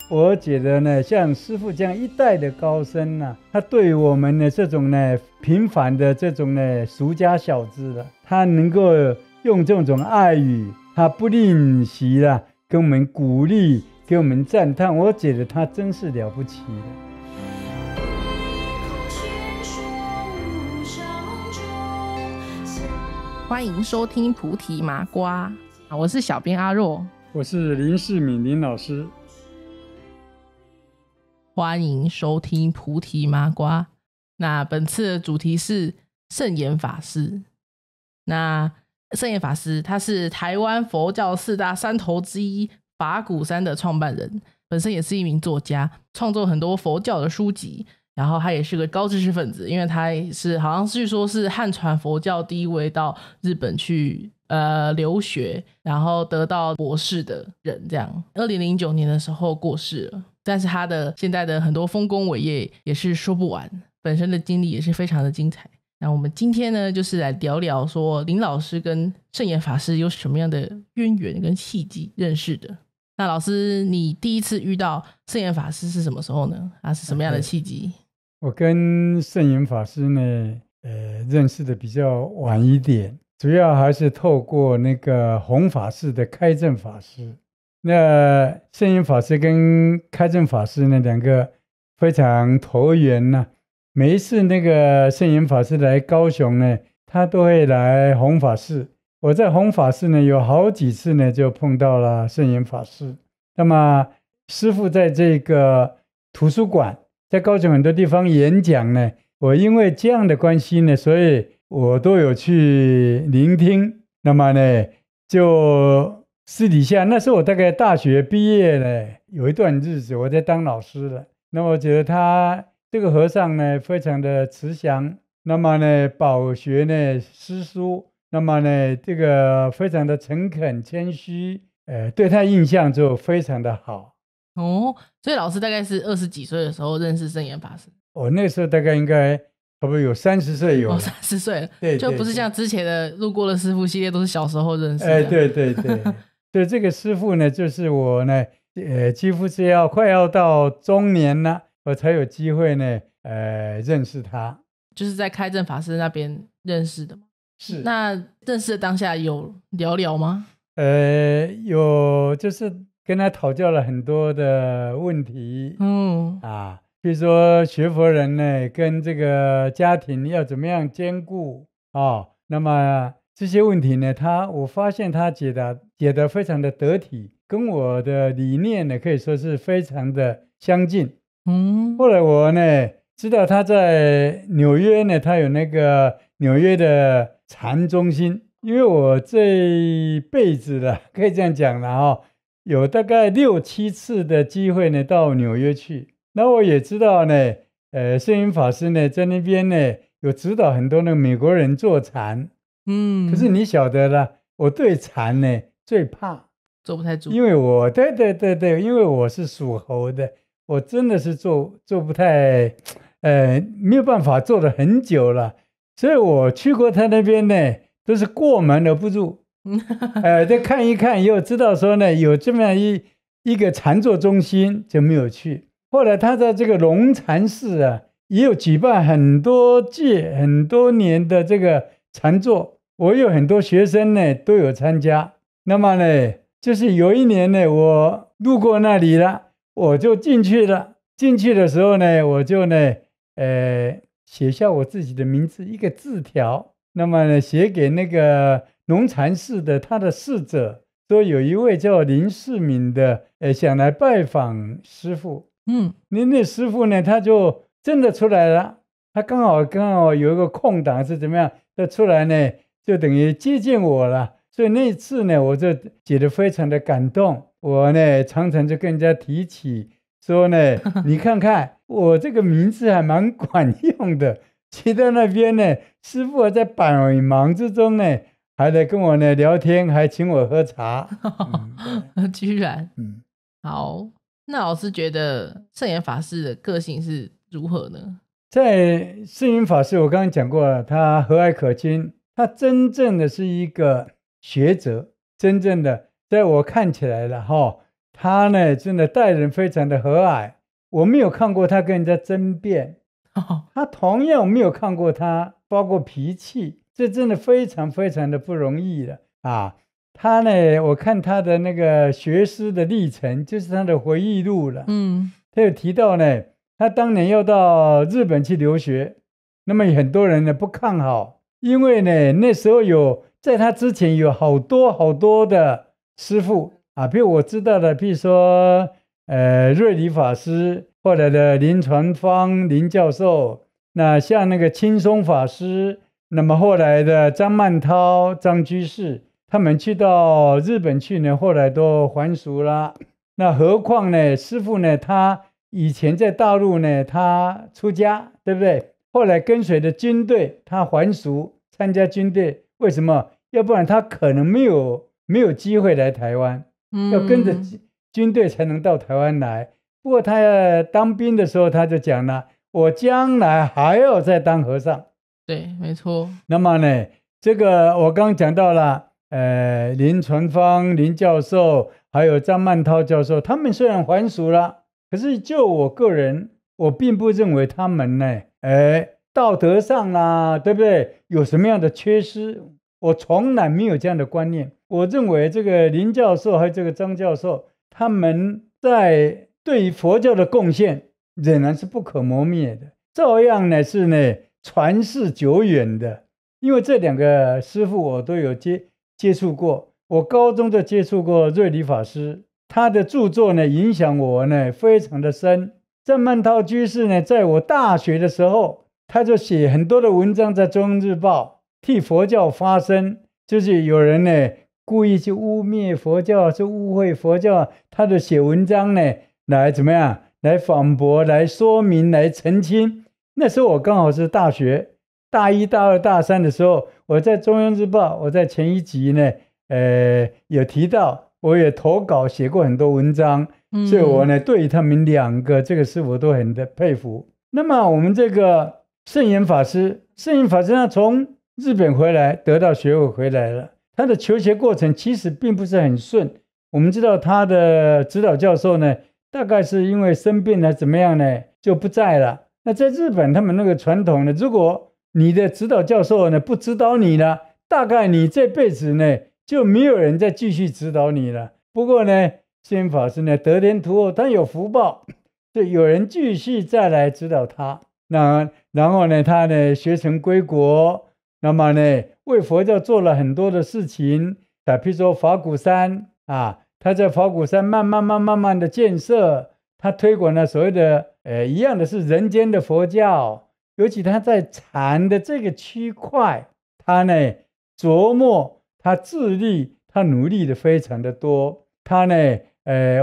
我觉得呢，像师父这样一代的高僧呢，他对于我们的这种呢平凡的这种呢俗家小子了，他能够用这种爱语，他不吝惜了，给我们鼓励，给我们赞叹，我觉得他真是了不起的。欢迎收听菩提麻瓜，我是小编阿若，我是林世敏林老师。欢迎收听菩提麻瓜。那本次的主题是圣严法师。那圣严法师他是台湾佛教四大山头之一法鼓山的创办人，本身也是一名作家，创作很多佛教的书籍，然后他也是个高知识分子，因为他是好像据说是汉传佛教第一位到日本去留学，然后得到博士的人，这样2009年的时候过世了。但是他的现在的很多丰功伟业也是说不完，本身的经历也是非常的精彩。那我们今天呢，就是来聊聊说林老师跟圣严法师有什么样的渊源跟契机认识的。那老师，你第一次遇到圣严法师是什么时候呢？他是什么样的契机？我跟圣严法师呢，认识的比较晚一点，主要还是透过那个弘法寺的开正法师。那圣严法师跟开正法师呢，两个非常投缘呢。每一次那个圣严法师来高雄呢，他都会来弘法寺。我在弘法寺呢，有好几次呢，就碰到了圣严法师。那么师父在这个图书馆，在高雄很多地方演讲呢，我因为这样的关系呢，所以我都有去聆听。那么呢，就私底下，那时候我大概大学毕业了，有一段日子我在当老师了。那么我觉得他这个和尚呢，非常的慈祥，那么呢，饱学呢诗书，那么呢，这个非常的诚恳谦虚，对他印象就非常的好。哦，所以老师大概是20几岁的时候认识圣严法师。我那时候大概应该差不多有30岁有了。30岁了，对，就不是像之前的路过的师父系列都是小时候认识的。对对对。所以这个师父呢，就是我呢，几乎是快要到中年了，我才有机会呢，认识他。就是在开正法师那边认识的吗？是。那认识的当下有聊聊吗？有，就是跟他讨教了很多的问题。比如说学佛人呢，跟这个家庭要怎么样兼顾啊？那么这些问题呢，我发现他解得非常的得体，跟我的理念呢可以说是非常的相近。后来我呢知道他在纽约呢，他有那个纽约的禅中心，因为我这一辈子了，可以这样讲了有大概6、7次的机会呢到纽约去。那我也知道呢，圣严法师呢在那边呢有指导很多那个美国人坐禅。可是你晓得了，我对禅呢最怕，坐不太住，因为我对，因为我是属猴的，我真的是坐不太，没有办法坐了很久了，所以我去过他那边呢，都是过门而不入，再看一看，又知道说呢有这么样一个禅坐中心，就没有去。后来他在这个龙禅寺啊，也有举办很多年的这个禅坐。我有很多学生呢都有参加，那么呢就是有一年呢我路过那里了，我就进去了。进去的时候呢，我就呢写下我自己的名字，一个字条，那么呢写给那个龙禅寺的他的侍者，说有一位叫林世敏的想来拜访师父。那师父呢他就真的出来了，他刚好有一个空档是怎么样，他出来呢就等于接见我了。所以那次呢我就觉得非常的感动。我呢常常就跟人家提起说呢你看看我这个名字还蛮管用的。去到那边呢，师父在百忙之中呢还来跟我呢聊天，还请我喝茶。居然。好，那老师觉得圣严法师的个性是如何呢？在圣严法师我刚刚讲过了，他和蔼可亲，他真正的是一个学者，真正的在我看起来了他呢真的待人非常的和蔼，我没有看过他跟人家争辩，他同样没有看过他发过脾气，这真的非常非常的不容易了啊。他呢，我看他的那个学师的历程，就是他的回忆录了。他有提到呢，他当年要到日本去留学，那么很多人呢不看好，因为呢那时候在他之前有好多好多的师父啊，比如我知道的，比如说瑞理法师，后来的林传芳林教授，那像那个轻松法师，那么后来的张曼涛张居士。他们去到日本去呢，后来都还俗了。那何况呢，师父呢，他以前在大陆呢，他出家，对不对？后来跟随的军队，他还俗参加军队，为什么？要不然他可能没有机会来台湾，要跟着军队才能到台湾来。不过他当兵的时候，他就讲了，我将来还要再当和尚。对，没错。那么呢，这个我刚刚讲到了。林传芳林教授还有张曼涛教授，他们虽然还俗了，可是就我个人，我并不认为他们呢，道德上啦，对不对？有什么样的缺失？我从来没有这样的观念。我认为这个林教授还有这个张教授，他们在对于佛教的贡献仍然是不可磨灭的，照样呢是呢传世久远的。因为这两个师父我都有接触过，我高中就接触过瑞理法师，他的著作呢影响我呢非常的深。张曼涛居士呢，在我大学的时候，他就写很多的文章在中央日报，替佛教发声，就是有人呢故意去污蔑佛教，去误会佛教，他就写文章呢来怎么样，来反驳，来说明，来澄清。那时候我刚好是大学大一大二大三的时候，我在中央日报，我在前一集呢有提到，我也投稿写过很多文章，所以我呢对他们两个这个师父都很的佩服。那么我们这个圣严法师他从日本回来，得到学位回来了，他的求学过程其实并不是很顺。我们知道他的指导教授呢，大概是因为生病了怎么样呢，就不在了。那在日本他们那个传统呢，如果你的指导教授呢不指导你了，大概你这辈子呢就没有人再继续指导你了。不过呢，圣严法师呢得天独厚，他有福报，就有人继续再来指导他。那然后呢，他呢学成归国，那么呢为佛教做了很多的事情啊，譬如说法鼓山啊，他在法鼓山慢慢的建设，他推广了所谓的一样的是人间的佛教。尤其他在禅的这个区块，他呢琢磨，他致力，他努力的非常的多。他呢，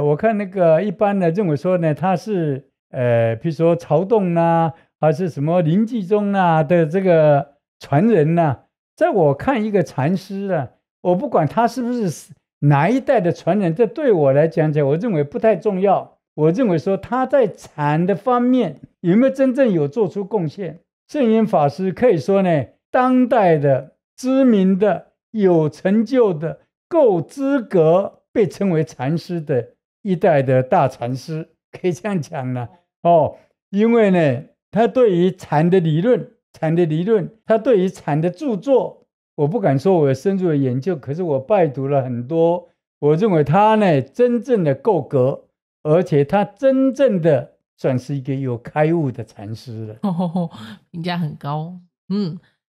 我看那个一般的认为说呢，他是譬如说曹洞啊，还是什么临济宗啊的这个传人啊。在我看一个禅师啊，我不管他是不是哪一代的传人，这对我来讲，我认为不太重要。我认为说他在禅的方面有没有真正有做出贡献？圣严法师可以说呢，当代的知名的有成就的够资格被称为禅师的一代的大禅师，可以这样讲呢。因为呢他对于禅的理论，他对于禅的著作，我不敢说我有深入的研究，可是我拜读了很多，我认为他呢真正的够格，而且他真正的算是一个有开悟的禅师了。评价很高。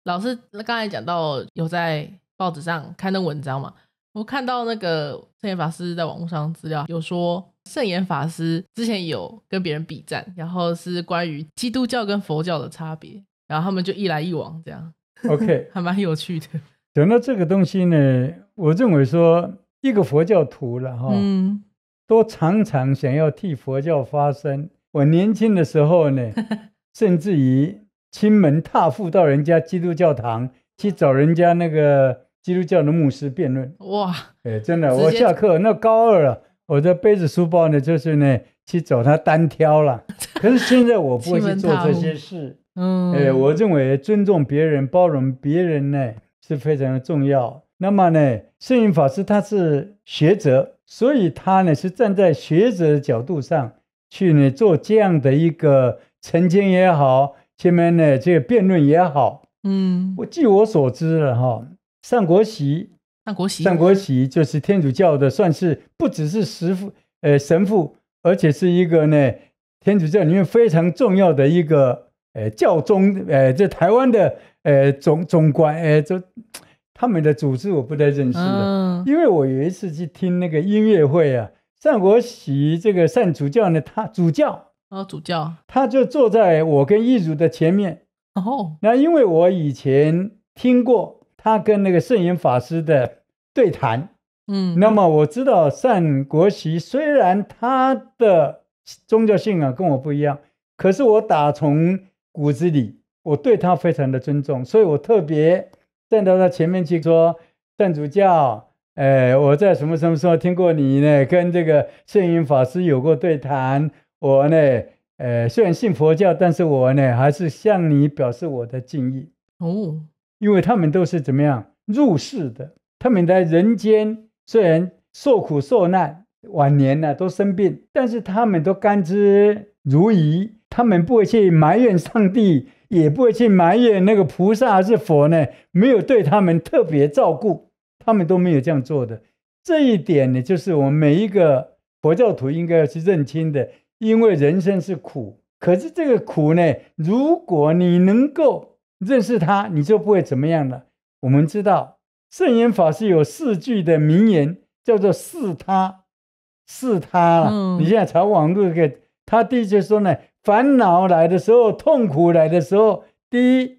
老师刚才讲到有在报纸上刊登文章嘛，我看到那个圣严法师在网络上资料有说，圣严法师之前有跟别人比战，然后是关于基督教跟佛教的差别，然后他们就一来一往这样。OK 还蛮有趣的。讲到这个东西呢，我认为说一个佛教徒了都常常想要替佛教发声。我年轻的时候呢甚至于亲门踏户到人家基督教堂去找人家那个基督教的牧师辩论。哇，真的，我下课那高二了，我的背着书包呢就是呢去找他单挑了。可是现在我不会去做这些事。我认为尊重别人包容别人呢是非常的重要。那么呢，圣严法师他是学者，所以他呢是站在学者的角度上去呢做这样的一个澄清也好，前面呢这个辩论也好。据我所知了哈，上国席就是天主教的，算是不只是神父，而且是一个呢天主教里面非常重要的一个教宗，这台湾的总管，他们的组织我不太认识了，因为我有一次去听那个音乐会啊，上国席这个善主教呢，他主教，他就坐在我跟义儒的前面。那因为我以前听过他跟那个圣严法师的对谈，那么我知道善国席虽然他的宗教信仰跟我不一样，可是我打从骨子里我对他非常的尊重，所以我特别站到他前面去说，善主教，我在什么什么时候听过你呢跟这个圣严法师有过对谈，我呢虽然信佛教，但是我呢还是向你表示我的敬意。因为他们都是怎么样入世的，他们在人间虽然受苦受难，晚年呢都生病，但是他们都甘之如饴，他们不会去埋怨上帝，也不会去埋怨那个菩萨还是佛呢没有对他们特别照顾，他们都没有这样做的。这一点呢，就是我们每一个佛教徒应该要去认清的。因为人生是苦，可是这个苦呢，如果你能够认识它，你就不会怎么样了。我们知道圣严法师有4句的名言，叫做四他你现在查网络他第一句说呢，烦恼来的时候，痛苦来的时候，第一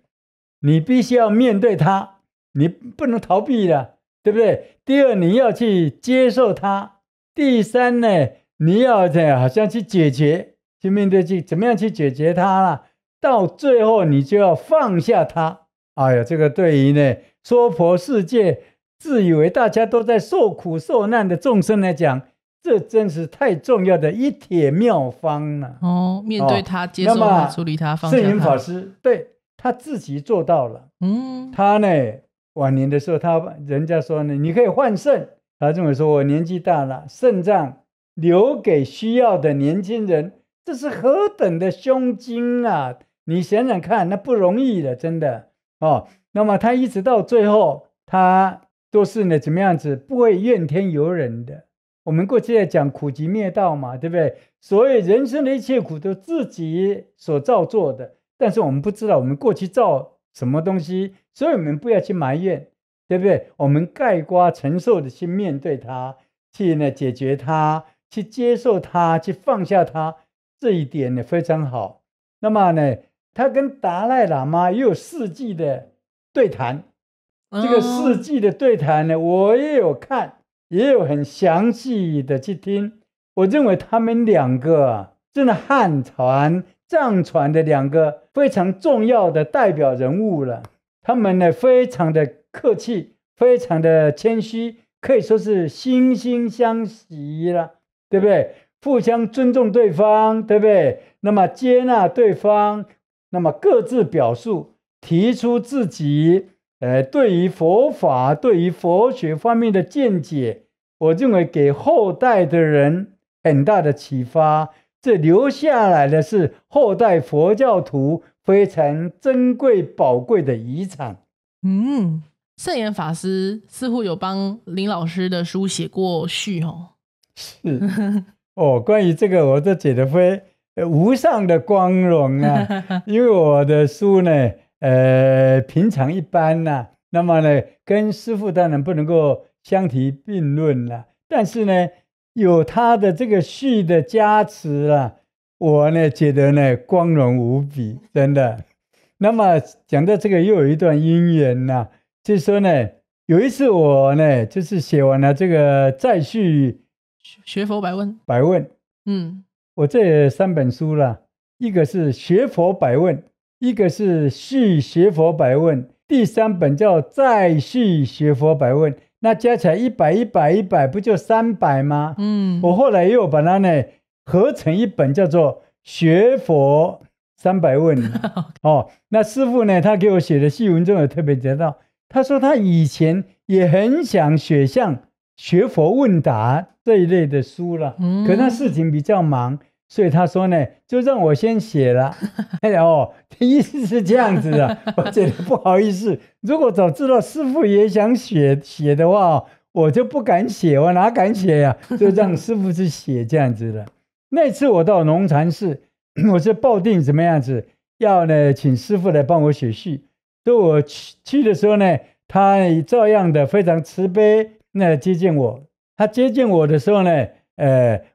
你必须要面对它，你不能逃避了，对不对？第二你要去接受它，第三呢你要好像去解决，去面对，去怎么样去解决它了？到最后你就要放下它。哎呀，这个对于呢娑婆世界自以为大家都在受苦受难的众生来讲，这真是太重要的一帖妙方了。面对它，接受它，处理它，放下它。圣严法师对他自己做到了。他呢晚年的时候，人家说呢，你可以换肾，他这么说，我年纪大了，肾脏留给需要的年轻人，这是何等的胸襟啊！你想想看，那不容易的，真的那么他一直到最后，他都是呢怎么样子，不会怨天尤人的。我们过去在讲苦集灭道嘛，对不对？所以人生的一切苦都自己所造作的，但是我们不知道我们过去造什么东西，所以我们不要去埋怨，对不对？我们概括承受的去面对它，去呢解决它，去接受它，去放下它，这一点呢非常好。那么呢，他跟达赖喇嘛也有4季的对谈，这个4季的对谈呢，我也有看，也有很详细的去听。我认为他们2个真的汉传、藏传的2个非常重要的代表人物了。他们呢非常的客气，非常的谦虚，可以说是惺惺相惜了，对不对？互相尊重对方，对不对？那么接纳对方，那么各自表述，提出自己对于佛法、对于佛学方面的见解，我认为给后代的人很大的启发。这留下来的是后代佛教徒非常珍贵宝贵的遗产。圣严法师似乎有帮林老师的书写过序是关于这个我都觉得非无上的光荣啊因为我的书呢平常一般啦，那么呢跟师父当然不能够相提并论啦，但是呢有他的这个序的加持啦，我呢觉得呢光荣无比，真的。那么讲到这个又有一段因缘啦，就是说呢有一次我呢就是写完了这个再续学佛百问，我这3本书啦，一个是学佛百问，一个是续学佛百问，第3本叫再续学佛百问，那加起来100不就300吗？我后来又把它呢合成一本叫做学佛300问那师父呢他给我写的序文中有特别提到，他说他以前也很想写像学佛问答这一类的书了，可是他事情比较忙，所以他说呢，就让我先写了。哎哦，意思是这样子的，我觉得不好意思，如果早知道师父也想写的话，我就不敢写，我哪敢写呀？就让师父去写这样子的。那次我到龙禅寺，我是抱定怎么样子，要呢请师父来帮我写序。所以我去的时候呢，他照样的非常慈悲，那接见我。他接见我的时候呢，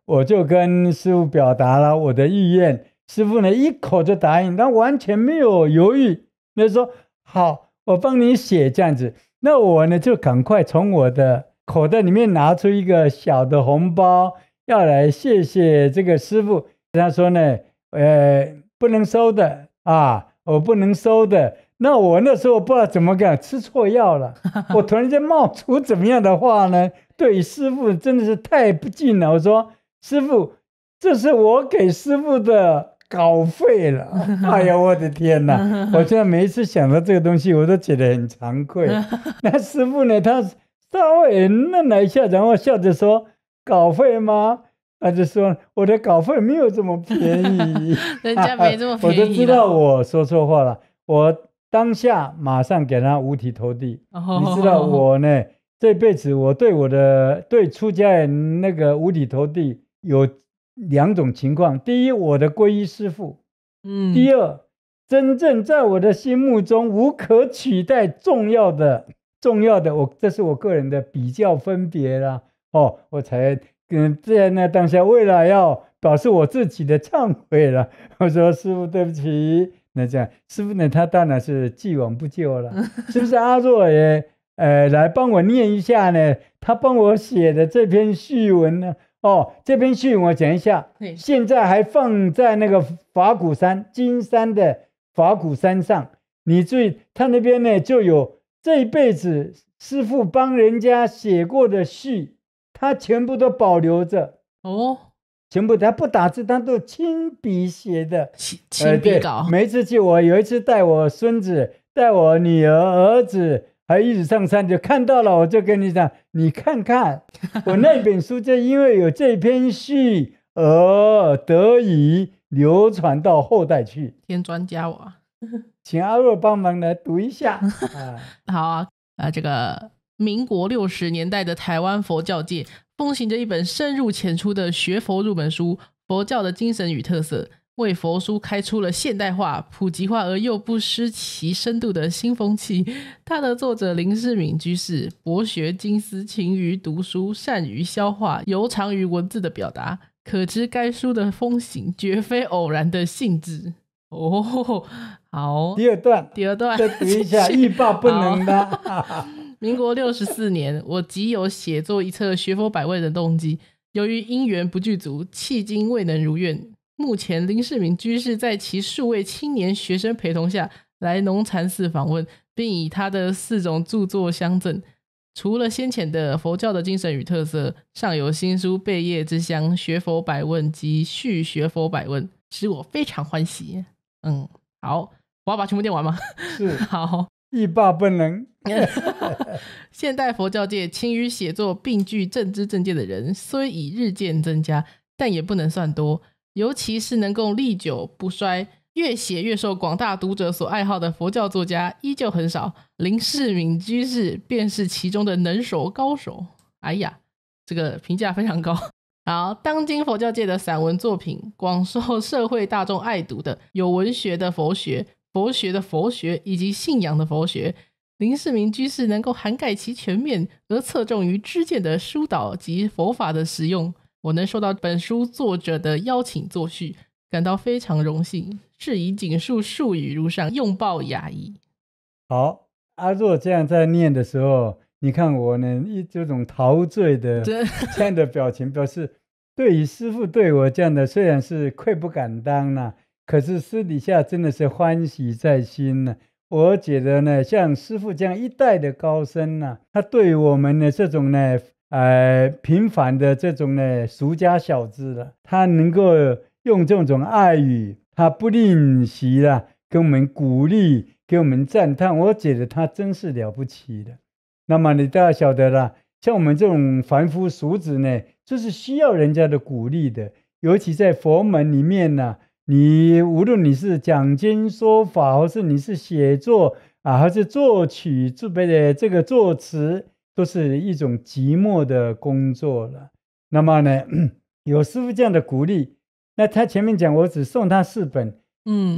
我就跟师父表达了我的意愿，师父呢一口就答应，他完全没有犹豫，那说好，我帮你写这样子。那我呢就赶快从我的口袋里面拿出一个小的红包，要来谢谢这个师父。他说呢，不能收的啊，我不能收的。那我那时候不知道怎么干，吃错药了。我突然间冒出怎么样的话呢？对师父真的是太不敬了。我说师父，这是我给师父的稿费了。哎呀，我的天哪！我现在每一次想到这个东西，我都觉得很惭愧。那师父呢，他稍微愣了一下，然后笑着说：“稿费吗？”他就说：“我的稿费没有这么便宜。”人家没这么便宜。我就知道我说错话了。我当下马上给他五体投地。你知道我呢，这辈子我对出家人那个五体投地有两种情况。第一，我的皈依师父。第二，真正在我的心目中无可取代重要的，这是我个人的比较分别啦。我才在那当下，为了要表示我自己的忏悔了，我说师父对不起。那这样，师父呢，他当然是既往不咎了。是不是阿若也来帮我念一下呢？他帮我写的这篇序文呢？这篇序文我讲一下，现在还放在那个法鼓山金山的法鼓山上。你注意，他那边呢就有这一辈子师父帮人家写过的序，他全部都保留着。全部他不打字，他都亲笔写的，亲笔稿。每一次去，我有一次带我孙子、带我女儿、儿子，还一起上山，就看到了，我就跟你讲，你看看我那本书，就因为有这篇序而得以流传到后代去。添砖加瓦，请阿若帮忙来读一下。好啊，这个民国60年代的台湾佛教界风行着一本深入浅出的学佛入门书《佛教的精神与特色》，为佛书开出了现代化、普及化而又不失其深度的新风气。它的作者林世敏居士博学精思，勤于读书，善于消化，尤长于文字的表达，可知该书的风行绝非偶然的性质。好，第二段再读一下，欲罢不能的。民国64年，我即有写作一册学佛百味的动机，由于因缘不具足，迄今未能如愿。目前林世敏居士在其数位青年学生陪同下来龙禅寺访问，并以他的4种著作相赠。除了先前的佛教的精神与特色，尚有新书《贝叶之乡学佛百问》及续学佛百问，使我非常欢喜。好，我要把全部念完吗？是，好，欲罢不能。现代佛教界勤于写作并具正知正见的人虽已日渐增加，但也不能算多，尤其是能够历久不衰，越写越受广大读者所爱好的佛教作家依旧很少。林世敏居士便是其中的能手高手。哎呀，这个评价非常高。好，当今佛教界的散文作品广受社会大众爱读的有文学的佛学、佛学的佛学以及信仰的佛学。林世敏居士能够涵盖其全面，而侧重于知见的疏导及佛法的实用。我能受到本书作者的邀请作序，感到非常荣幸，是以仅述数语如上，用报雅意。好，阿若这样在念的时候，你看我呢，这种陶醉的这样的表情，表示对于师父对我这样的，虽然是愧不敢当啦，可是私底下真的是欢喜在心呢。我觉得呢，像师父这样一代的高僧呢，他对我们的这种呢，平凡的这种呢俗家小子了，他能够用这种爱语，他不吝惜啦，跟我们鼓励，给我们赞叹，我觉得他真是了不起的。那么你大家晓得啦，像我们这种凡夫俗子呢，就是需要人家的鼓励的，尤其在佛门里面呢，你无论你是讲经说法，或是你是写作还是作曲这个作词，都是一种寂寞的工作了。那么呢，有师父这样的鼓励，那他前面讲我只送他4本，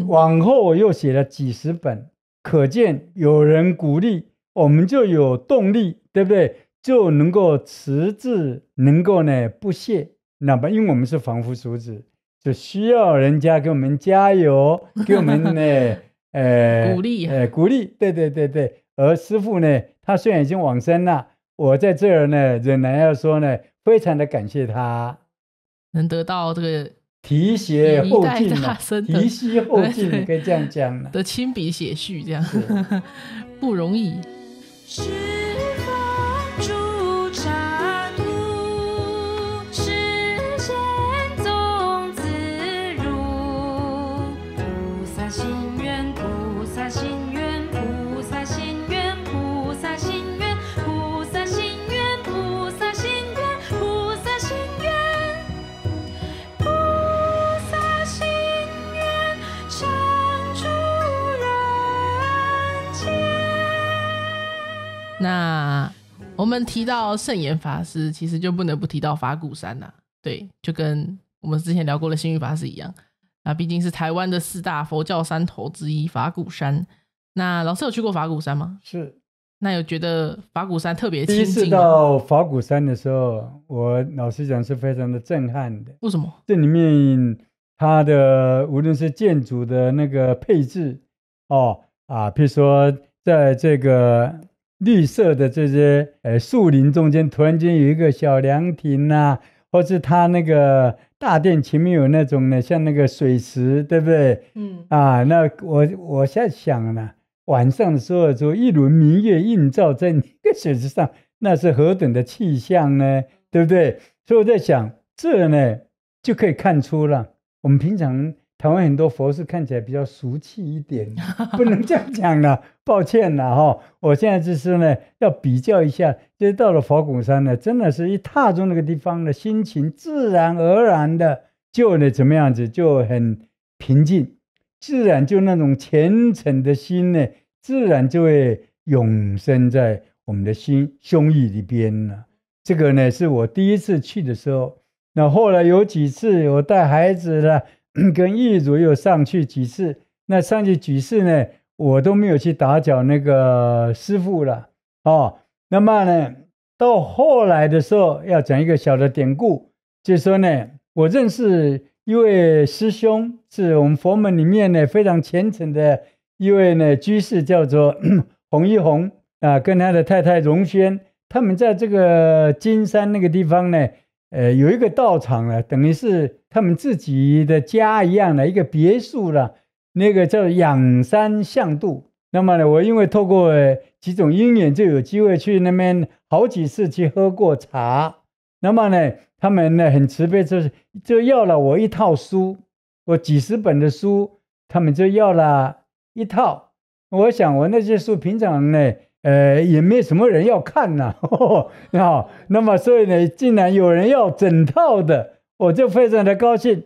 往后我又写了几十本，可见有人鼓励，我们就有动力，对不对？就能够持志，能够呢不懈。那么，因为我们是凡夫俗子，就需要人家给我们加油，给我们呢鼓励，对。而师父呢，他虽然已经往生了，我在这儿呢，仍然要说呢，非常的感谢他，能得到这个提携后进提携后进，你可以这样讲了。的亲笔写序，这样不容易。十方诸刹土，世间种子入。菩萨心愿，菩萨心愿，菩萨心愿，菩萨心愿，菩萨心愿，菩萨心愿，菩萨心愿，菩萨心愿，常驻人间。那我们提到圣严法师，其实就不能不提到法鼓山啦。对，就跟我们之前聊过的星云法师一样，那毕竟是台湾的4大佛教山头之一，法鼓山。那老师有去过法鼓山吗？是。那有觉得法鼓山特别亲近吗？第一次到法鼓山的时候，我老实讲是非常的震撼的。为什么？这里面它的无论是建筑的那个配置譬如说在这个绿色的这些树林中间，突然间有一个小凉亭或是它那个大殿前面有那种呢，像那个水池，对不对？那我现在想呢，晚上的时候就一轮明月映照在那个水池上，那是何等的气象呢？对不对？所以我在想，这呢就可以看出了，我们平常台湾很多佛寺看起来比较俗气一点，不能这样讲了，抱歉了我现在就是呢要比较一下，就是到了法鼓山呢，真的是一踏入那个地方的心情，自然而然的就呢怎么样子，就很平静，自然就那种虔诚的心呢，自然就会永生在我们的胸臆里边了。这个呢是我第一次去的时候，那后来有几次我带孩子了，跟义主又上去几次，那上去几次呢，我都没有去打搅那个师父了那么呢，到后来的时候要讲一个小的典故，就是说呢，我认识一位师兄，是我们佛门里面呢非常虔诚的一位呢居士，叫做洪一洪跟他的太太荣轩，他们在这个金山那个地方呢。有一个道场了，等于是他们自己的家一样的一个别墅了，那个叫仰山向度。那么呢，我因为透过几种因缘，就有机会去那边好几次去喝过茶。那么呢，他们呢很慈悲，就要了我一套书，我几十本的书，他们就要了一套。我想我那些书平常呢。也没什么人要看那么所以呢，竟然有人要整套的，我就非常的高兴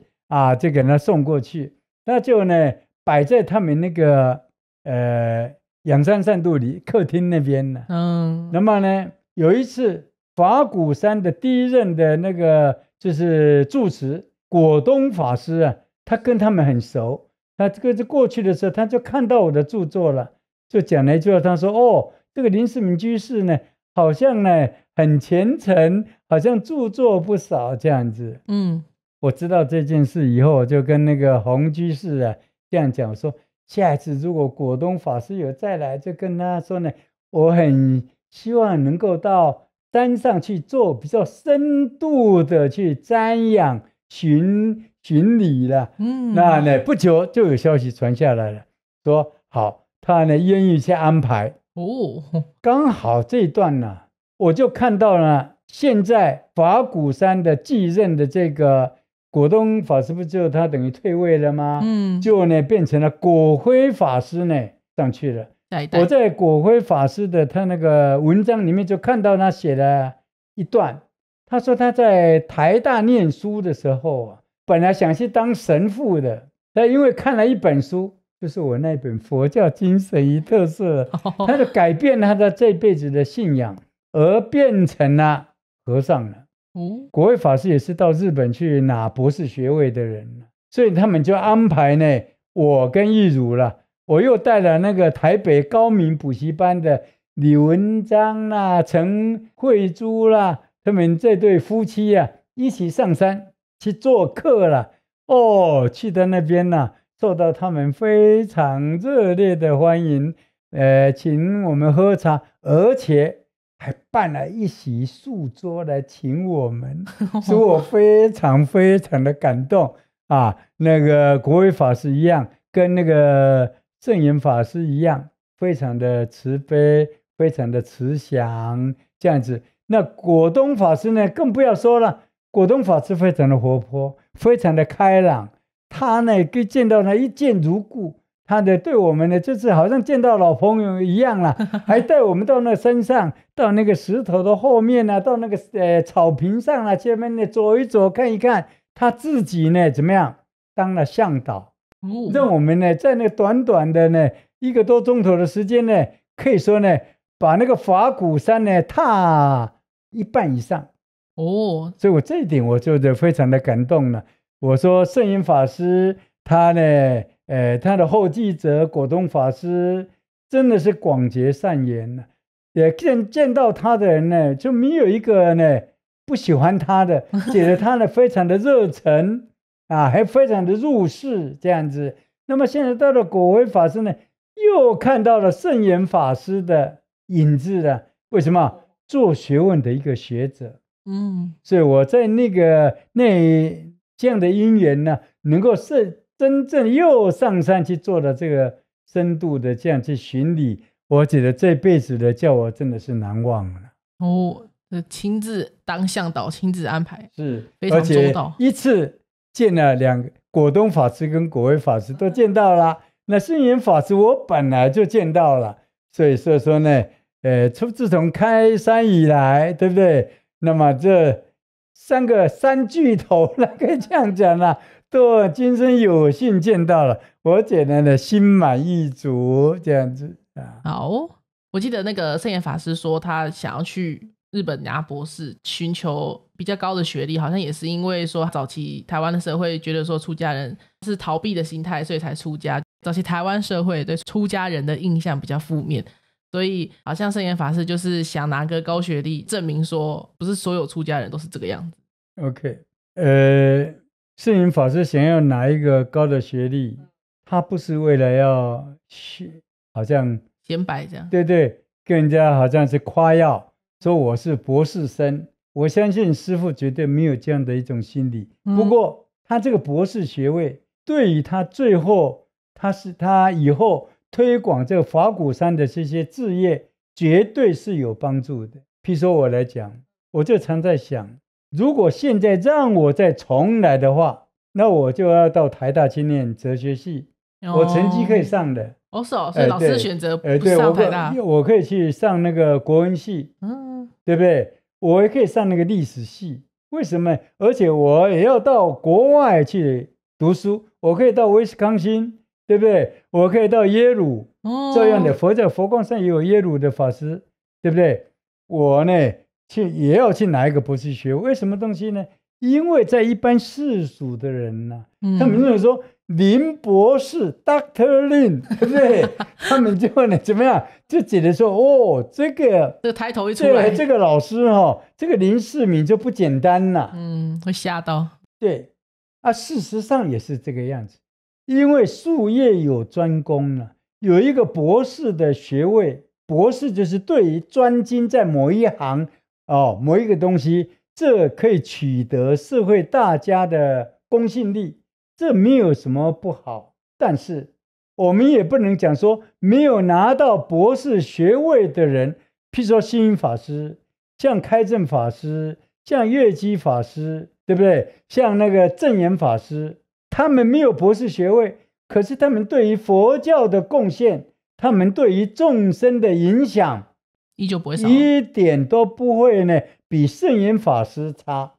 就给他送过去。那就呢摆在他们那个仰山善度里客厅那边呢。那么呢，有一次法鼓山的第一任的那个就是住持果东法师他跟他们很熟，他这个过去的时候，他就看到我的著作了，就讲了一句话，他说这个林世明居士呢，好像呢很虔诚，好像著作不少这样子。我知道这件事以后，我就跟那个洪居士这样讲说，下一次如果果东法师有再来，就跟他说呢，我很希望能够到山上去做比较深度的去瞻仰巡礼了。那呢不久就有消息传下来了，说好他呢愿意去安排。刚好这一段呢，我就看到了现在法鼓山的继任的这个果东法师，不就他等于退位了吗？就呢变成了果辉法师呢，上去了。下一代我在果辉法师的他那个文章里面就看到他写了一段，他说他在台大念书的时候啊，本来想去当神父的，但因为看了一本书，就是我那本《佛教精神与特色》，他就改变他的这辈子的信仰，而变成了和尚了。果辉法师也是到日本去拿博士学位的人，所以他们就安排呢，我跟义儒了，我又带了那个台北高明补习班的李文章啦、陈慧珠啦，他们这对夫妻啊，一起上山去做客了。去到那边呢，受到他们非常热烈的欢迎，请我们喝茶，而且还办了一席素桌来请我们，使我非常非常的感动啊！那个果辉法师一样，跟那个圣严法师一样，非常的慈悲，非常的慈祥，这样子。那果东法师呢，更不要说了，果东法师非常的活泼，非常的开朗，他呢跟见到他一见如故。他的对我们呢，就是好像见到老朋友一样啦，还带我们到那山上，到那个石头的后面啊，到那个草坪上啊，前面呢走一走，看一看。他自己呢怎么样，当了向导，让我们呢在那短短的呢1个多钟头的时间呢，可以说呢把那个法鼓山呢踏一半以上。所以我这一点我就非常的感动了。我说圣严法师他呢。他的后继者果东法师真的是广结善缘了，也见到他的人呢，就没有一个呢不喜欢他的，觉得他呢非常的热忱啊，还非常的入世这样子。那么现在到了果辉法师呢，又看到了圣严法师的影子了。为什么？做学问的一个学者，所以我在这样的因缘呢，能够真正又上山去做了这个深度的这样去巡礼，我觉得这辈子的叫我真的是难忘了。亲自当向导，亲自安排，是非常周到。而且一次见了2个，果东法师跟果辉法师都见到了，那圣严法师我本来就见到了，所以说呢，自从开山以来，对不对？那么这三巨头了，可以这样讲了。都今生有幸见到了，我觉得呢心满意足这样子啊。好，我记得那个圣严法师说他想要去日本拿博士，寻求比较高的学历，好像也是因为说早期台湾的社会觉得说出家人是逃避的心态，所以才出家。早期台湾社会对出家人的印象比较负面，所以好像圣严法师就是想拿个高学历证明说不是所有出家人都是这个样子。 OK， 圣严法师想要拿一个高的学历，他不是为了要好像显摆这样，对对，跟人家好像是夸耀说我是博士生。我相信师父绝对没有这样的一种心理。不过他这个博士学位对于他最后他以后推广这个法鼓山的这些志业绝对是有帮助的。譬如说我来讲，我就常在想，如果现在让我再重来的话，那我就要到台大去念哲学系，我成绩可以上的。所以老师选择不上台大，我可以去上那个国文系，对不对？我也可以上那个历史系。为什么？而且我也要到国外去读书，我可以到威斯康星，对不对？我可以到耶鲁，这样的佛光山也有耶鲁的法师，对不对？我呢也要去拿一个博士学位。为什么东西呢？因为在一般世俗的人呢，他们认为说林博士 Dr. Lin， 对不对？他们就呢怎么样，就觉得说这个抬头一出来，这个老师这个林世敏就不简单了，会吓到。对啊，事实上也是这个样子，因为术业有专攻了，有一个博士的学位，博士就是对于专精在某一行某一个东西，这可以取得社会大家的公信力，这没有什么不好。但是我们也不能讲说没有拿到博士学位的人，譬如说星云法师，像开正法师，像月基法师，对不对？像那个正言法师，他们没有博士学位，可是他们对于佛教的贡献，他们对于众生的影响依旧不会少，一点都不会呢比圣严法师差。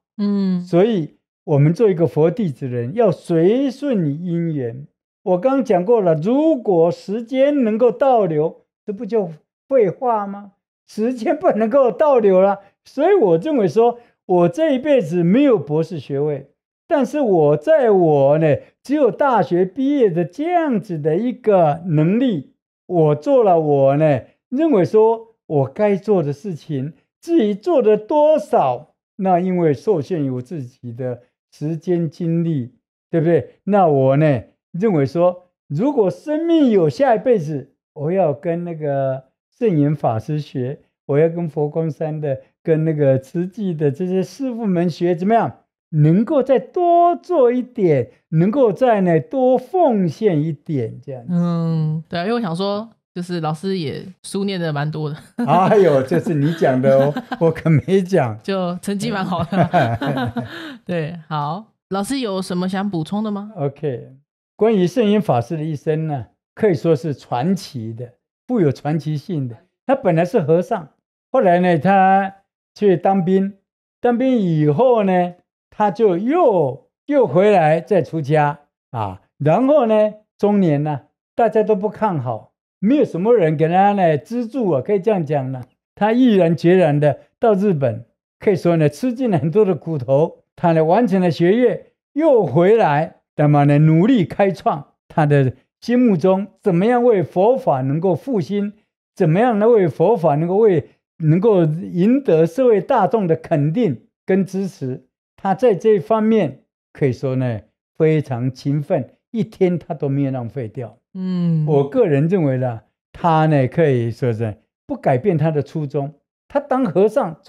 所以我们做一个佛弟子人要随顺因缘。我刚刚讲过了，如果时间能够倒流，这不就废话吗？时间不能够倒流了，所以我认为说我这一辈子没有博士学位，但是我呢只有大学毕业的这样子的一个能力，我做了我呢认为说我该做的事情，至于做的多少，那因为受限于我自己的时间精力，对不对？那我呢认为说，如果生命有下一辈子，我要跟那个圣严法师学，我要跟佛光山的、跟那个慈济的这些师父们学，怎么样？能够再多做一点，能够再呢多奉献一点，这样。对啊，因为我想说，就是老师也书念的蛮多的。哎呦，这是你讲的哦，我可没讲。就成绩蛮好的。对，好，老师有什么想补充的吗 ？OK， 关于圣严法师的一生呢，可以说是传奇的，富有传奇性的。他本来是和尚，后来呢，他去当兵，当兵以后呢，他就又回来再出家啊。然后呢，中年呢，大家都不看好，没有什么人给他呢资助啊，可以这样讲呢。他毅然决然的到日本，可以说呢，吃尽了很多的苦头。他呢完成了学业，又回来，那么呢努力开创他的心目中怎么样为佛法能够复兴，怎么样呢为佛法能够赢得社会大众的肯定跟支持。他在这一方面可以说呢非常勤奋，一天他都没有浪费掉。我个人认为呢，他呢可以说是不改变他的初衷。他当和尚，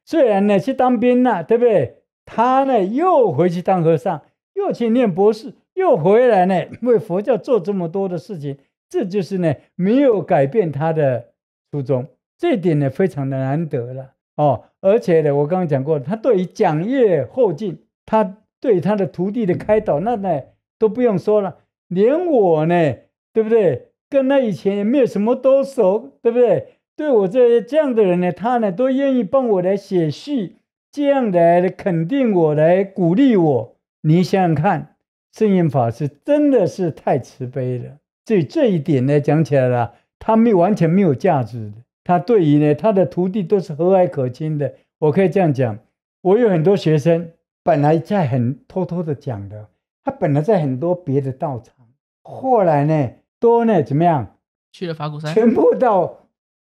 虽然呢去当兵了，对不对？他呢又回去当和尚，又去念博士，又回来呢为佛教做这么多的事情，这就是呢没有改变他的初衷，这一点呢非常的难得了哦。而且呢，我刚刚讲过，他对于讲业后进，他对他的徒弟的开导，那呢都不用说了，连我呢，对不对？跟他以前也没有什么多熟，对不对？对我这样的人呢，他呢都愿意帮我来写序，这样来肯定我，来鼓励我。你想想看，圣严法师真的是太慈悲了。所以这一点呢，讲起来了，他完全没有价值的。他对于呢他的徒弟都是和蔼可亲的。我可以这样讲，我有很多学生本来在很偷偷的讲的，他本来在很多别的道场，后来呢都呢怎么样？去了法鼓山，全部到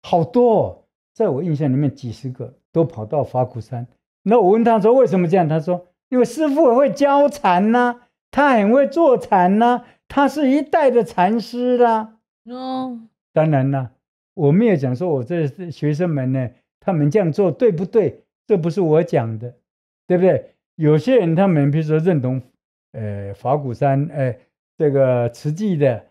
好多哦，在我印象里面几十个都跑到法鼓山。那我问他说为什么这样？他说因为师父会教禅呐，他很会做禅呐，他是一代的禅师啦。当然啦，我没有讲说我这学生们呢，他们这样做对不对？这不是我讲的，对不对？有些人他们比如说认同法鼓山这个慈济的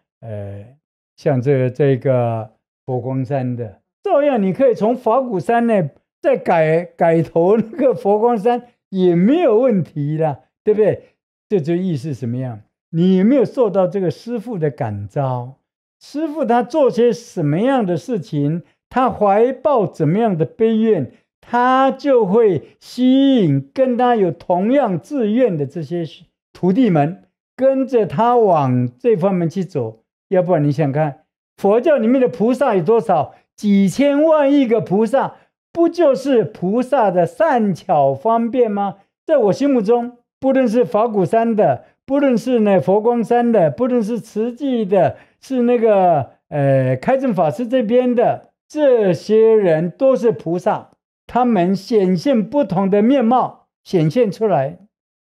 像这个佛光山的，照样你可以从法鼓山呢再改头那个佛光山也没有问题啦，对不对？这就意思什么样？你有没有受到这个师父的感召？师父他做些什么样的事情，他怀抱怎么样的悲愿，他就会吸引跟他有同样志愿的这些徒弟们跟着他往这方面去走。要不然你想看佛教里面的菩萨有多少？几千万亿个菩萨，不就是菩萨的善巧方便吗？在我心目中，不论是法鼓山的，不论是呢佛光山的，不论是慈济的，是那个开正法师这边的，这些人都是菩萨，他们显现不同的面貌显现出来，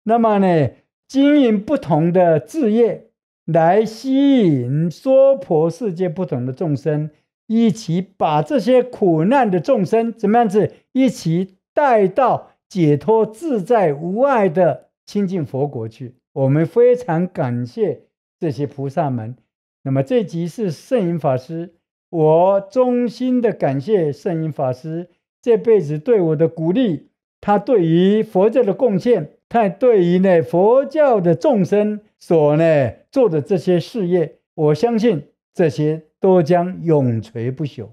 那么呢经营不同的志业，来吸引娑婆世界不同的众生，一起把这些苦难的众生怎么样子一起带到解脱自在无碍的亲近佛国去。我们非常感谢这些菩萨们。那么这集是圣严法师，我衷心的感谢圣严法师这辈子对我的鼓励，他对于佛教的贡献，他对于呢佛教的众生所呢做的这些事业，我相信这些都将永垂不朽。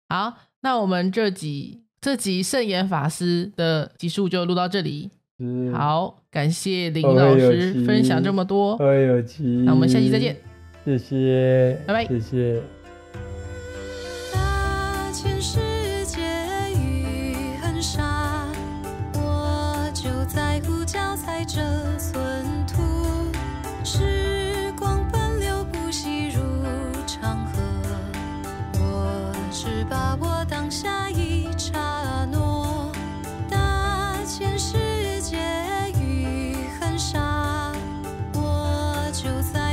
好，那我们这集圣严法师的集数就录到这里。好，感谢林老师分享这么多，有奇。那我们下期再见，谢谢，拜拜，谢谢。大千世界雨很沙，我就在乎脚踩这寸土。时光奔流不息如长河，我只把握当下一刹那。大千世界雨很沙，我就在